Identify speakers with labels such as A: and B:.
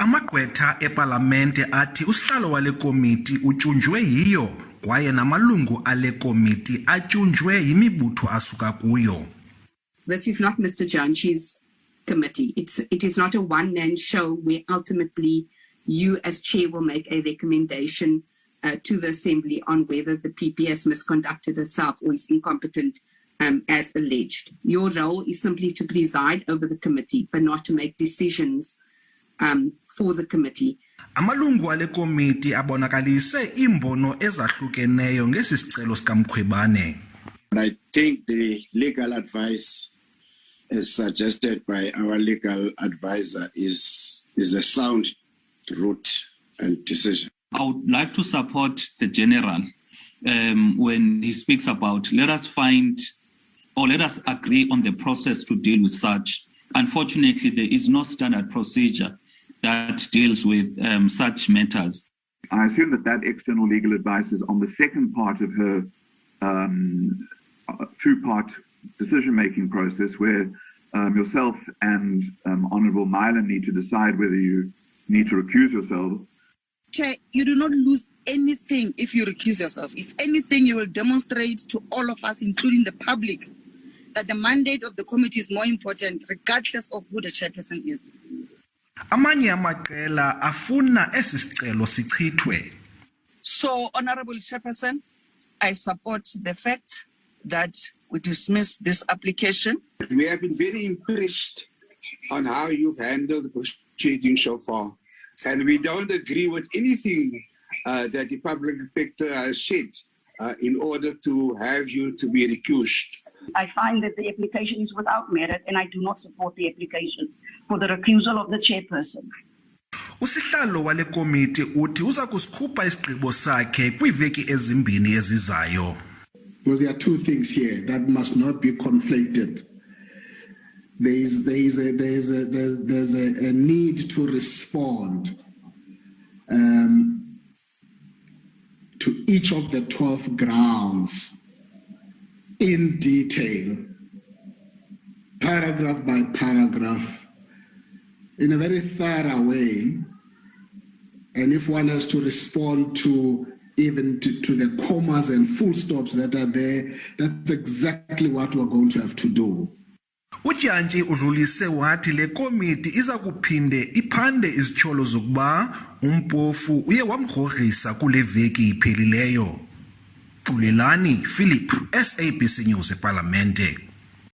A: Amagqwetha epalamente athi usihlalo wale komiti utyunjwe yiyo kwaye namalungu ale komiti atyunjwe yimibutho asuka kuyo.
B: This is not Mr. Dyantyi's committee. It is not a one-man show where ultimately you as chair will make a recommendation to the assembly on whether the PP has misconducted herself or is incompetent as alleged. Your role is simply to preside over the committee, but not to make decisions for the committee.
A: Amalungu ale komiti abonakalise imbono ezahlukeneyo ngesi sicelo sikaMkhwebane.
C: I think the legal advice as suggested by our legal advisor is a sound route and decision.
D: I would like to support the general when he speaks about let us agree on the process to deal with such. Unfortunately, there is no standard procedure that deals with such matters.
E: I assume that external legal advice is on the second part of her two-part decision-making process where yourself and Honourable Milan need to decide whether you need to recuse yourselves.
F: Chair, you do not lose anything if you recuse yourself. If anything, you will demonstrate to all of us, including the public, that the mandate of the committee is more important, regardless of who the chairperson is.
A: Amanye amaqela afuna esi sicelo sichithwe.
G: So, Honourable Chairperson, I support the fact that we dismiss this application.
C: We have been very impressed on how you've handled the proceedings so far. And we don't agree with anything that the public sector has said in order to have you to be recused.
H: I find that the application is without merit and I do not support the application for the recusal of the chairperson.
A: Usihlalo wale komiti uthi uza kusikhupha isigqibo sakhe kwiiveki ezimbini ezizayo.
I: Because there are two things here that must not be conflated. There's a need to respond to each of the 12 grounds in detail, paragraph by paragraph, in a very thorough way. And if one has to respond to even to the commas and full stops that are there, that's exactly what we're going to have to do.
A: Dyantyi udlulise wathi le komiti iza kuphinde iphande izityholo zokuba uMpofu uye wamgrogrisa kule veki iphelileyo. Xolelani Philip, SABC News eParlamente.